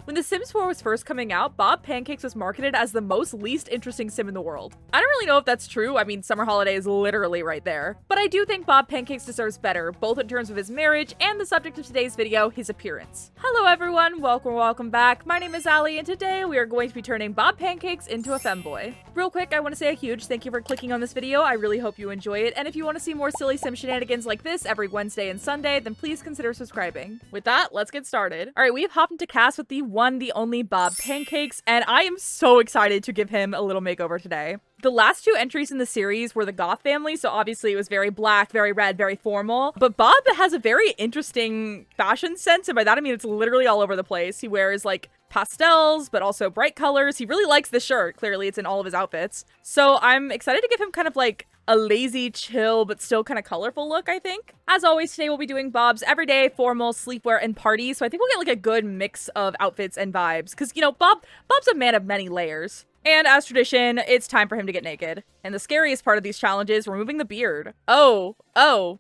When The Sims 4 was first coming out, Bob Pancakes was marketed as the most least interesting sim in the world. I don't really know if that's true. I mean, Summer Holiday is literally right there. But I do think Bob Pancakes deserves better, both in terms of his marriage and the subject of today's video, his appearance. Hello everyone, welcome back. My name is Allie, and today we are going to be turning Bob Pancakes into a femboy. Real quick, I want to say a huge thank you for clicking on this video. I really hope you enjoy it, and if you want to see more silly sim shenanigans like this every Wednesday and Sunday, then please consider subscribing. With that, let's get started. Alright, we have hopped into cast with the one, the only Bob Pancakes, and I am so excited to give him a little makeover today. The last two entries in the series were the Goth family, so obviously it was very black, very red, very formal. But Bob has a very interesting fashion sense, and by that I mean it's literally all over the place. He wears like pastels, but also bright colors. He really likes the shirt. Clearly it's in all of his outfits. So I'm excited to give him kind of like a lazy, chill, but still kind of colorful look, I think. As always, today we'll be doing Bob's everyday, formal, sleepwear, and parties. So I think we'll get like a good mix of outfits and vibes. Because, you know, Bob's a man of many layers. And as tradition, it's time for him to get naked. And the scariest part of these challenges, removing the beard. Oh, that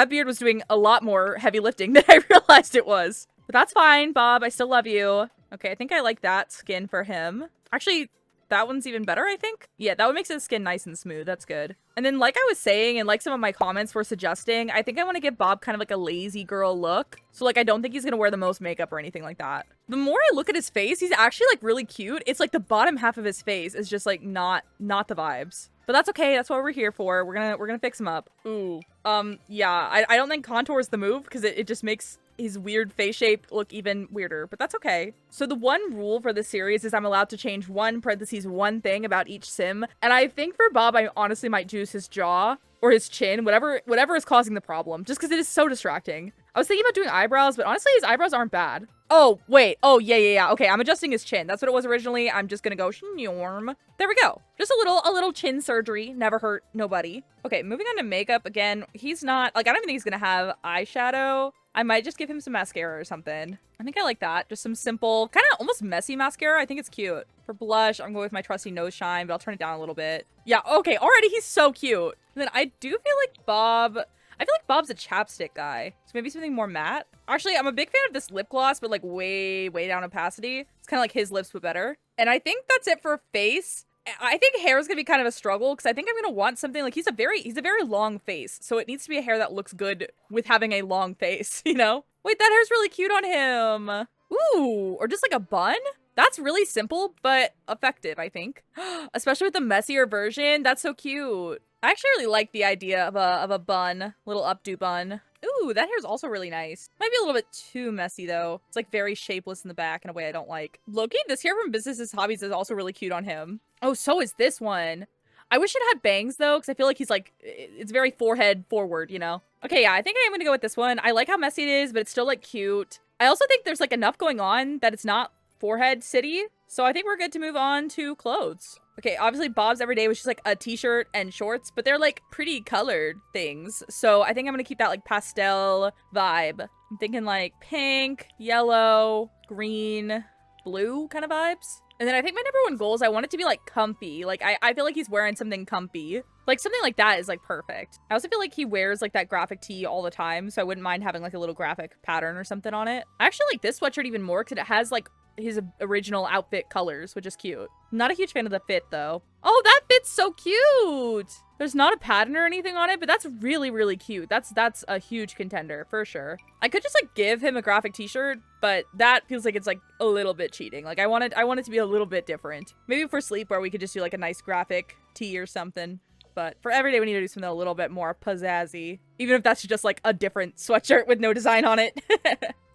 beard was doing a lot more heavy lifting than I realized it was. But that's fine, Bob. I still love you. Okay, I think I like that skin for him. Actually, that one's even better, I think. Yeah, that one makes his skin nice and smooth. That's good. And then like I was saying, and like some of my comments were suggesting, I think I want to give Bob kind of like a lazy girl look. So like I don't think he's gonna wear the most makeup or anything like that. The more I look at his face, he's actually like really cute. It's like the bottom half of his face is just like not the vibes. But that's okay. That's what we're here for. We're gonna fix him up. Ooh. Yeah, I don't think contour is the move because it just makes his weird face shape look even weirder, but that's okay. So the one rule for this series is I'm allowed to change one thing about each sim. And I think for Bob, I honestly might choose his jaw or his chin, whatever is causing the problem, just because it is so distracting. I was thinking about doing eyebrows, but honestly, his eyebrows aren't bad. Oh, wait. Oh, yeah. Okay, I'm adjusting his chin. That's what it was originally. I'm just gonna go shnorm. There we go. Just a little chin surgery. Never hurt nobody. Okay, moving on to makeup. Again, he's not, like, I don't even think he's gonna have eyeshadow. I might just give him some mascara or something. I think I like that. Just some simple, kind of almost messy mascara. I think it's cute. For blush, I'm going with my trusty nose shine, but I'll turn it down a little bit. Yeah, okay, already he's so cute. And then I do feel like Bob's a chapstick guy. So maybe something more matte. Actually, I'm a big fan of this lip gloss, but like way down opacity. It's kind of like his lips, but better. And I think that's it for face. I think hair is gonna be kind of a struggle because I think I'm gonna want something like he's a very long face, so it needs to be a hair that looks good with having a long face, you know? Wait, that hair's really cute on him. Ooh, or just like a bun? That's really simple but effective, I think. Especially with the messier version, that's so cute. I actually really like the idea of a bun, little updo bun. Ooh, that hair's also really nice. Might be a little bit too messy though. It's like very shapeless in the back in a way I don't like. Loki, this hair from Business Hobbies is also really cute on him. Oh, so is this one. I wish it had bangs though, because I feel like he's like, it's very forehead forward, you know? Okay, yeah, I think I'm gonna go with this one. I like how messy it is, but it's still like cute. I also think there's like enough going on that it's not forehead city. So I think we're good to move on to clothes. Okay, obviously Bob's everyday was just like a t-shirt and shorts, but they're like pretty colored things. So I think I'm gonna keep that like pastel vibe. I'm thinking like pink, yellow, green, blue kind of vibes. And then I think my number one goal is I want it to be like comfy. Like I feel like he's wearing something comfy. Like something like that is like perfect. I also feel like he wears like that graphic tee all the time. So I wouldn't mind having like a little graphic pattern or something on it. I actually like this sweatshirt even more because it has like his original outfit colors, which is cute. Not a huge fan of the fit though. Oh, that fit's so cute. There's not a pattern or anything on it, but that's really cute. That's a huge contender for sure. I could just like give him a graphic t-shirt, but that feels like it's like a little bit cheating. Like I want it to be a little bit different. Maybe for Sleepwear we could just do like a nice graphic tee or something. But for everyday we need to do something a little bit more pizzazzy. Even if that's just like a different sweatshirt with no design on it.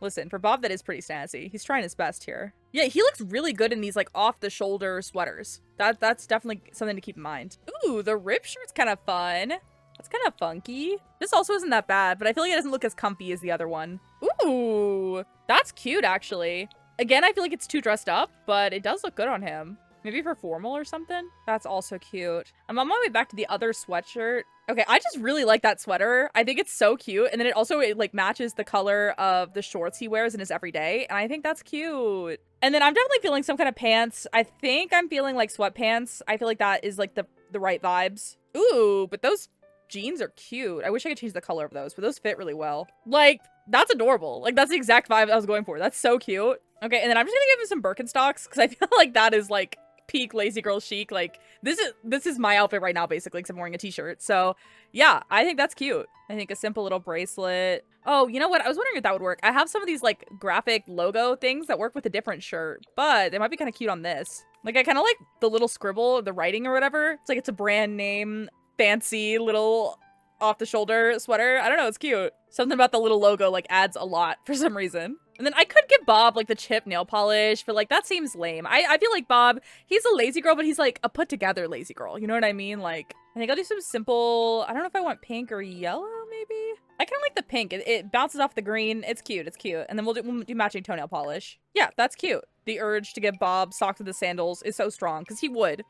Listen, for Bob that is pretty snazzy. He's trying his best here. Yeah, he looks really good in these like off the shoulder sweaters. That's definitely something to keep in mind. Ooh, the rip shirt's kind of fun. That's kind of funky. This also isn't that bad, but I feel like it doesn't look as comfy as the other one. Ooh, that's cute actually. Again, I feel like it's too dressed up, but it does look good on him. Maybe for formal or something? That's also cute. I'm on my way back to the other sweatshirt. Okay, I just really like that sweater. I think it's so cute. And then it like matches the color of the shorts he wears in his everyday. And I think that's cute. And then I'm definitely feeling some kind of pants. I think I'm feeling like sweatpants. I feel like that is like the right vibes. Ooh, but those jeans are cute. I wish I could change the color of those, but those fit really well. Like, That's adorable. Like, that's the exact vibe I was going for. That's so cute. Okay, and then I'm just gonna give him some Birkenstocks because I feel like that is like peak lazy girl chic. Like, this is my outfit right now, basically, because I'm wearing a t-shirt. So yeah, I think that's cute. I think a simple little bracelet. Oh, you know what? I was wondering if that would work. I have some of these like graphic logo things that work with a different shirt, but they might be kind of cute on this. Like, I kind of like the little scribble, the writing or whatever. It's like it's a brand name, fancy little off the shoulder sweater. I don't know, it's cute. Something about the little logo like adds a lot for some reason. And then I could give Bob like the chip nail polish, but like that seems lame. I feel like Bob, he's a lazy girl, but he's like a put together lazy girl. You know what I mean? Like, I think I'll do some simple, I don't know if I want pink or yellow maybe. I kind of like the pink. It bounces off the green. It's cute. It's cute. And then we'll do matching toenail polish. Yeah, that's cute. The urge to give Bob socks with the sandals is so strong because he would.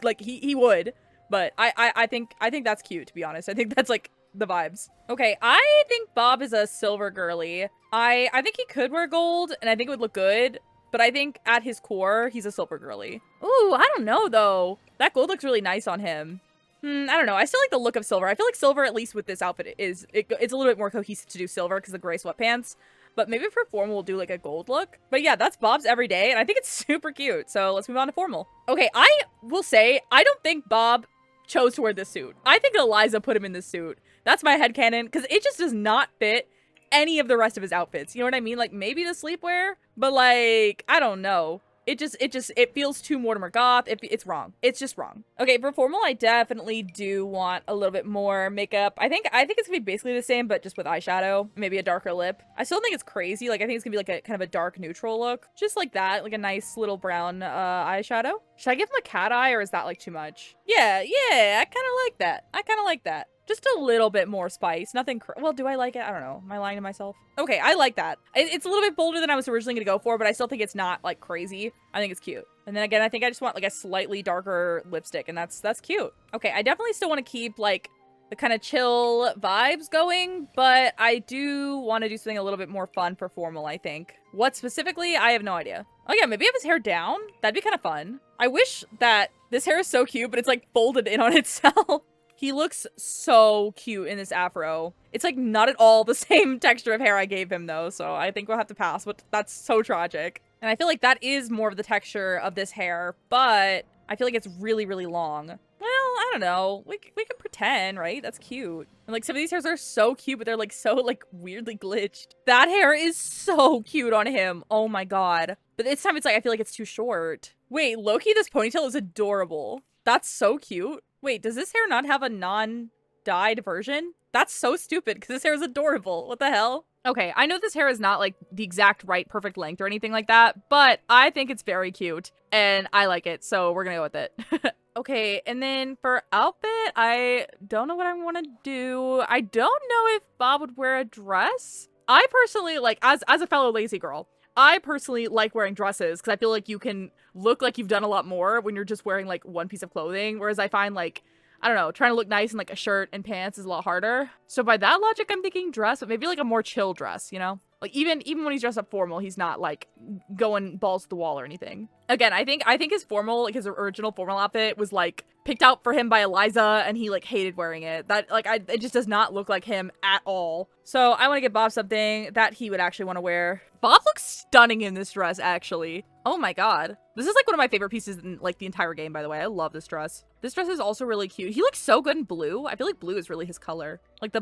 Like he would. But I think that's cute, to be honest. I think that's like the vibes. Okay, I think Bob is a silver girly. I think he could wear gold and I think it would look good, but I think at his core, he's a silver girly. Ooh, I don't know though. That gold looks really nice on him. I don't know. I still like the look of silver. I feel like silver, at least with this outfit, it's a little bit more cohesive to do silver because of the gray sweatpants. But maybe for formal, we'll do like a gold look. But yeah, that's Bob's everyday, and I think it's super cute. So let's move on to formal. Okay, I will say, I don't think Bob chose to wear this suit. I think Eliza put him in this suit. That's my headcanon, because it just does not fit any of the rest of his outfits. You know what I mean? Like, maybe the sleepwear, but like, I don't know. It feels too Mortimer Goth. It's wrong. It's just wrong. Okay, for formal, I definitely do want a little bit more makeup. I think it's gonna be basically the same, but just with eyeshadow, maybe a darker lip. I still don't think it's crazy. Like, I think it's gonna be like a kind of a dark neutral look. Just like that, like a nice little brown eyeshadow. Should I give him a cat eye or is that like too much? Yeah, I kind of like that. I kind of like that. Just a little bit more spice. Nothing well, do I like it? I don't know. Am I lying to myself? Okay, I like that. It's a little bit bolder than I was originally going to go for, but I still think it's not, like, crazy. I think it's cute. And then again, I think I just want, like, a slightly darker lipstick, and that's cute. Okay, I definitely still want to keep, like, the kind of chill vibes going, but I do want to do something a little bit more fun for formal, I think. What specifically? I have no idea. Oh yeah, maybe have his hair down? That'd be kind of fun. I wish that this hair is so cute, but it's, like, folded in on itself. He looks so cute in this afro. It's like not at all the same texture of hair I gave him though, so I think we'll have to pass, but that's so tragic. And I feel like that is more of the texture of this hair, but I feel like it's really, really long. Well, I don't know. We can pretend, right? That's cute. And like some of these hairs are so cute, but they're like so like weirdly glitched. That hair is so cute on him. Oh my god. But this time it's like, I feel like it's too short. Wait, low-key, this ponytail is adorable. That's so cute. Wait, does this hair not have a non-dyed version? That's so stupid because this hair is adorable. What the hell? Okay, I know this hair is not like the exact right perfect length or anything like that, but I think it's very cute and I like it, so we're gonna go with it. Okay, and then for outfit, I don't know what I want to do. I don't know if Bob would wear a dress. I personally, like, as a fellow lazy girl, I personally like wearing dresses because I feel like you can look like you've done a lot more when you're just wearing like one piece of clothing. Whereas I find like, I don't know, trying to look nice in like a shirt and pants is a lot harder. So by that logic, I'm thinking dress, but maybe like a more chill dress, you know? Like even when he's dressed up formal, he's not like going balls to the wall or anything. Again, I think his formal, like his original formal outfit was like picked out for him by Eliza and he like hated wearing it. That like, it just does not look like him at all. So I want to give Bob something that he would actually want to wear. Bob looks stunning in this dress, actually. Oh my god. This is like one of my favorite pieces in like the entire game, by the way. I love this dress. This dress is also really cute. He looks so good in blue. I feel like blue is really his color. Like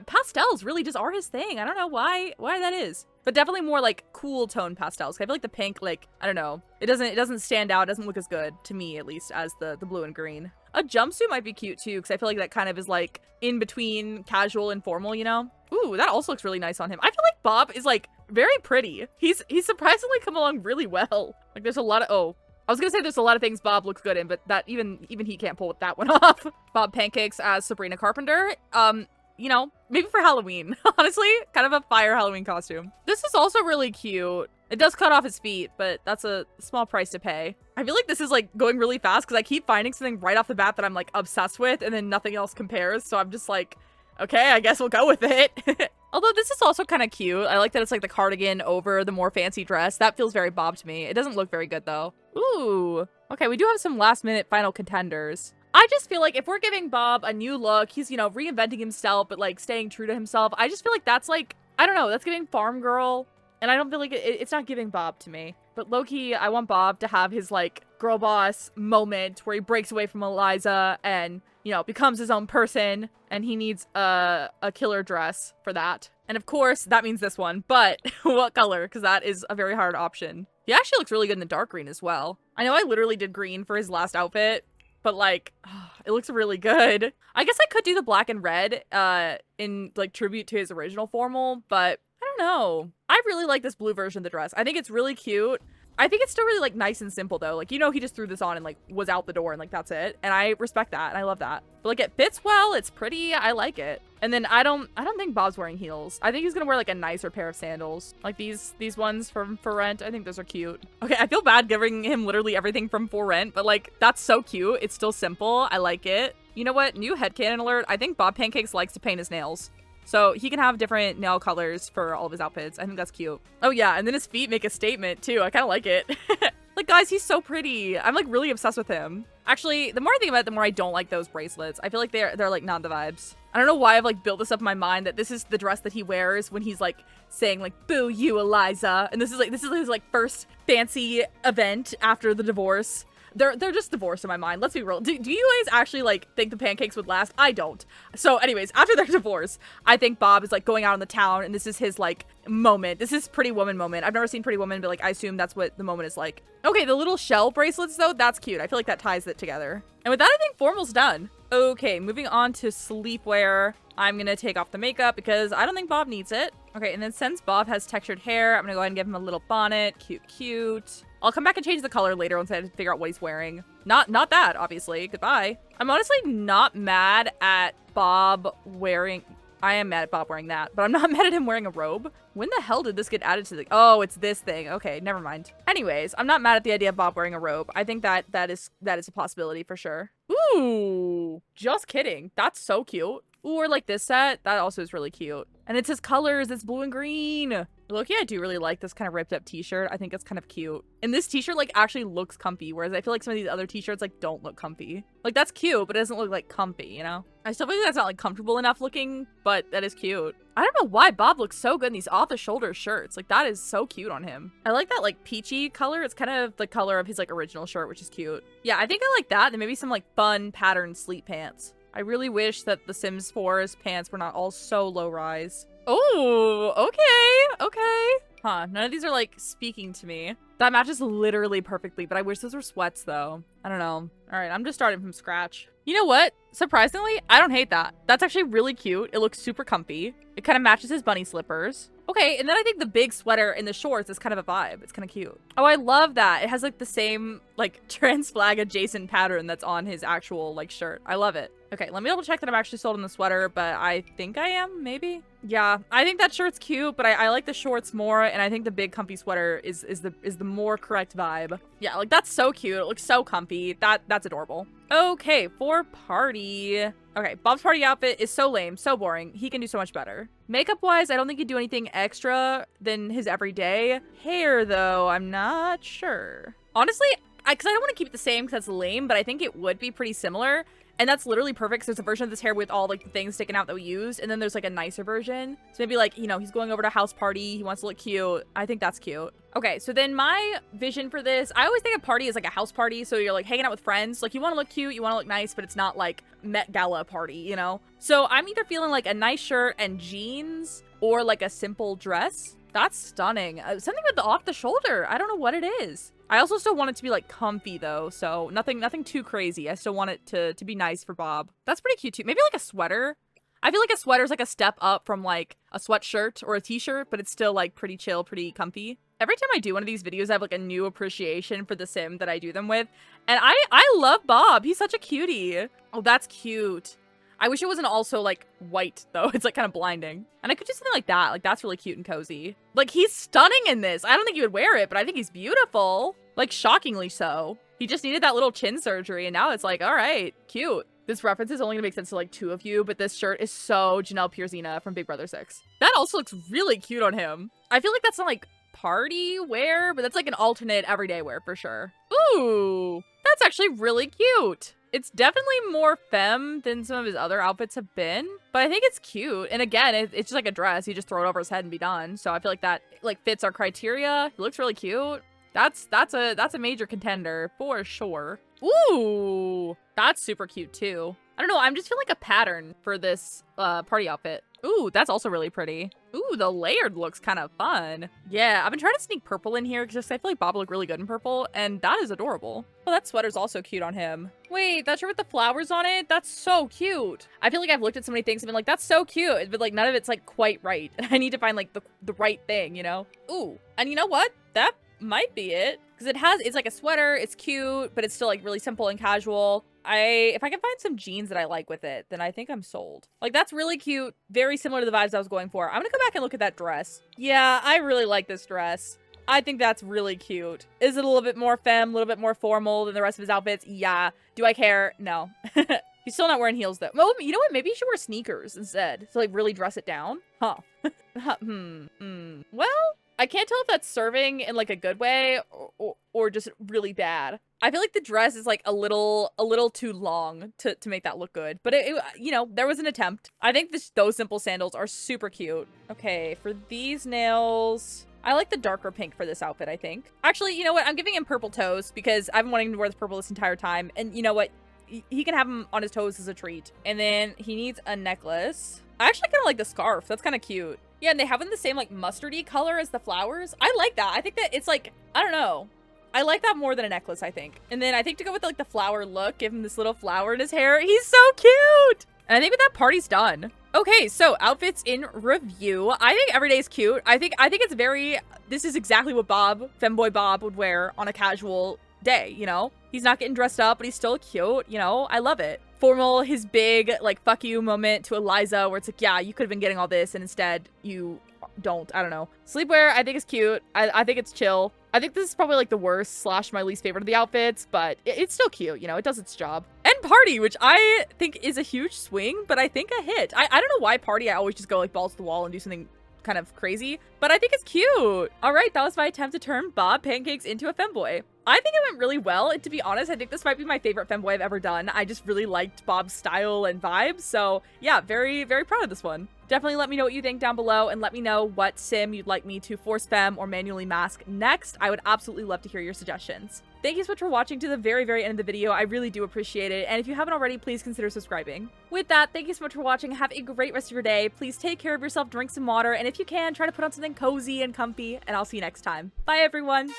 pastels really just are his thing. I don't know why that is. But definitely more like cool tone pastels. I feel like the pink, like, I don't know. It doesn't stand out. It doesn't look as good, to me at least, as the blue and green. A jumpsuit might be cute too, because I feel like that kind of is like in between casual and formal, you know? Ooh, that also looks really nice on him. I feel like Bob is like very pretty. He's surprisingly come along really well. Like there's a lot of, oh, I was gonna say there's a lot of things Bob looks good in, but that even he can't pull that one off. Bob Pancakes as Sabrina Carpenter. You know, maybe for Halloween. Honestly, kind of a fire Halloween costume. This is also really cute. It does cut off his feet, but that's a small price to pay. I feel like this is like going really fast because I keep finding something right off the bat that I'm like obsessed with and then nothing else compares. So I'm just like, okay, I guess we'll go with it. Although this is also kind of cute. I like that it's like the cardigan over the more fancy dress. That feels very Bob to me. It doesn't look very good though. Ooh. Okay, we do have some last minute final contenders. I just feel like if we're giving Bob a new look, he's, you know, reinventing himself, but like staying true to himself. I just feel like that's like I don't know. That's giving farm girl. And I don't feel like it's not giving Bob to me. But low-key, I want Bob to have his, like, girl boss moment where he breaks away from Eliza and, you know, becomes his own person. And he needs a killer dress for that. And of course, that means this one. But what color? Because that is a very hard option. He actually looks really good in the dark green as well. I know I literally did green for his last outfit. But, like, it looks really good. I guess I could do the black and red in, like, tribute to his original formal. But I don't know. I really like this blue version of the dress. I think it's really cute. I think it's still really, like, nice and simple, though. Like, you know, he just threw this on and, like, was out the door and, like, that's it. And I respect that. And I love that. But, like, it fits well. It's pretty. I like it. And then I don't think Bob's wearing heels. I think he's gonna wear, like, a nicer pair of sandals. Like these ones from For Rent. I think those are cute. Okay, I feel bad giving him literally everything from For Rent, but, like, that's so cute. It's still simple. I like it. You know what? New headcanon alert. I think Bob Pancakes likes to paint his nails. So he can have different nail colors for all of his outfits. I think that's cute. Oh yeah, and then his feet make a statement too. I kind of like it. Like, guys, he's so pretty. I'm, like, really obsessed with him. Actually, the more I think about it, the more I don't like those bracelets. I feel like they're like, not the vibes. I don't know why I've, like, built this up in my mind that this is the dress that he wears when he's, like, saying, like, boo you, Eliza. And this is his, like, first fancy event after the divorce. They're just divorced in my mind. Let's be real. Do you guys actually, like, think the pancakes would last? I don't. So anyways, after their divorce, I think Bob is, like, going out in the town and this is his, like, moment. This is Pretty Woman moment. I've never seen Pretty Woman, but, like, I assume that's what the moment is like. Okay, the little shell bracelets, though, that's cute. I feel like that ties it together. And with that, I think formal's done. Okay, moving on to sleepwear. I'm gonna take off the makeup because I don't think Bob needs it. Okay, and then since Bob has textured hair, I'm gonna go ahead and give him a little bonnet. Cute, cute. I'll come back and change the color later once I figure out what he's wearing. Not that, obviously. Goodbye. I'm honestly not mad at Bob wearing... I am mad at Bob wearing that, but I'm not mad at him wearing a robe. When the hell did this get added to the... Oh, it's this thing. Okay, never mind. Anyways, I'm not mad at the idea of Bob wearing a robe. I think that is a possibility for sure. Ooh, just kidding. That's so cute. Ooh, or like this set. That also is really cute. And it's his colors. It's blue and green. Loki, I do really like this kind of ripped up t-shirt. I think it's kind of cute. And this t-shirt, like, actually looks comfy, whereas I feel like some of these other t-shirts, like, don't look comfy. Like, that's cute, but it doesn't look, like, comfy, you know? I still feel like that's not, like, comfortable enough looking, but that is cute. I don't know why Bob looks so good in these off-the-shoulder shirts. Like, that is so cute on him. I like that, like, peachy color. It's kind of the color of his, like, original shirt, which is cute. Yeah, I think I like that, and maybe some, like, fun patterned sleep pants. I really wish that the Sims 4's pants were not all so low-rise. Oh, okay. Huh, none of these are, like, speaking to me. That matches literally perfectly, but I wish those were sweats, though. I don't know. All right, I'm just starting from scratch. You know what? Surprisingly, I don't hate that. That's actually really cute. It looks super comfy. It kind of matches his bunny slippers. Okay, and then I think the big sweater and the shorts is kind of a vibe. It's kind of cute. Oh, I love that. It has, like, the same, like, trans flag adjacent pattern that's on his actual, like, shirt. I love it. Okay, let me double check that I'm actually sold on the sweater, but I think I am, maybe? Yeah, I think that shirt's cute, but I like the shorts more, and I think the big comfy sweater is the more correct vibe. Yeah, like, that's so cute. It looks so comfy. That's adorable. Okay, for party. Okay, Bob's party outfit is so lame, so boring. He can do so much better. Makeup-wise, I don't think he'd do anything extra than his everyday. Hair, though, I'm not sure. Honestly, because I don't want to keep it the same because that's lame, but I think it would be pretty similar. And that's literally perfect because there's a version of this hair with all, like, the things sticking out that we used. And then there's, like, a nicer version. So maybe, like, you know, he's going over to a house party. He wants to look cute. I think that's cute. Okay, so then my vision for this, I always think a party is, like, a house party. So you're, like, hanging out with friends. Like, you want to look cute. You want to look nice. But it's not, like, Met Gala party, you know? So I'm either feeling, like, a nice shirt and jeans or, like, a simple dress. That's stunning. Something with the off the shoulder. I don't know what it is. I also still want it to be, like, comfy, though, so nothing too crazy. I still want it to be nice for Bob. That's pretty cute, too. Maybe, like, a sweater. I feel like a sweater is, like, a step up from, like, a sweatshirt or a t-shirt, but it's still, like, pretty chill, pretty comfy. Every time I do one of these videos, I have, like, a new appreciation for the sim that I do them with, and I love Bob. He's such a cutie. Oh, that's cute. I wish it wasn't also, like, white, though. It's, like, kind of blinding. And I could do something like that. Like, that's really cute and cozy. Like, he's stunning in this. I don't think he would wear it, but I think he's beautiful. Like, shockingly so. He just needed that little chin surgery, and now it's like, all right, cute. This reference is only gonna make sense to, like, 2 of you, but this shirt is so Janelle Pierzina from Big Brother 6. That also looks really cute on him. I feel like that's not, like, party wear, but that's, like, an alternate everyday wear for sure. Ooh, that's actually really cute. It's definitely more femme than some of his other outfits have been, but I think it's cute. And again, it's just like a dress. You just throw it over his head and be done. So I feel like that like fits our criteria. He looks really cute. That's a major contender for sure. Ooh, that's super cute too. I don't know. I'm just feeling like a pattern for this party outfit. Ooh, that's also really pretty. Ooh, the layered looks kind of fun. Yeah, I've been trying to sneak purple in here because I feel like Bob will look really good in purple, and that is adorable. Oh, that sweater's also cute on him. Wait, that shirt with the flowers on it? That's so cute. I feel like I've looked at so many things and been like, that's so cute, but like none of it's like quite right. And I need to find like the right thing, you know? Ooh, and you know what? That might be it. Because it's like a sweater, it's cute, but it's still like really simple and casual. If I can find some jeans that I like with it, then I think I'm sold. Like, that's really cute. Very similar to the vibes I was going for. I'm gonna go back and look at that dress. Yeah, I really like this dress. I think that's really cute. Is it a little bit more femme, a little bit more formal than the rest of his outfits? Yeah. Do I care? No. He's still not wearing heels though. Well, you know what? Maybe he should wear sneakers instead to like really dress it down. Huh. Well, I can't tell if that's serving in like a good way or just really bad. I feel like the dress is like a little too long to make that look good, but it you know, there was an attempt. I think those simple sandals are super cute. Okay, for these nails, I like the darker pink for this outfit, I think. Actually, you know what? I'm giving him purple toes because I've been wanting to wear this purple this entire time, and you know what? He can have them on his toes as a treat. And then he needs a necklace. I actually kind of like the scarf. That's kind of cute. Yeah, and they have them the same like mustardy color as the flowers. I like that. I think that it's like, I don't know. I like that more than a necklace, I think. And then I think to go with like the flower look, give him this little flower in his hair. He's so cute. And I think with that, party's done. Okay, so outfits in review. I think every day is cute. I think it's very, this is exactly what femboy Bob would wear on a casual day, you know? He's not getting dressed up, but he's still cute, you know? I love it. Formal, his big, like, fuck you moment to Eliza, where it's like, yeah, you could have been getting all this, and instead you don't. I don't know. Sleepwear, I think is cute. I think it's chill. I think this is probably, like, the worst / my least favorite of the outfits, but it's still cute, you know? It does its job. And party, which I think is a huge swing, but I think a hit. I don't know why party, I always just go, like, balls to the wall and do something kind of crazy, but I think it's cute. All right, that was my attempt to turn Bob Pancakes into a femboy. I think it went really well, and to be honest, I think this might be my favorite femboy I've ever done. I just really liked Bob's style and vibes, so yeah, very, very proud of this one. Definitely let me know what you think down below, and let me know what sim you'd like me to force femme or manually mask next. I would absolutely love to hear your suggestions. Thank you so much for watching to the very, very end of the video. I really do appreciate it, and if you haven't already, please consider subscribing. With that, thank you so much for watching. Have a great rest of your day. Please take care of yourself, drink some water, and if you can, try to put on something cozy and comfy, and I'll see you next time. Bye, everyone!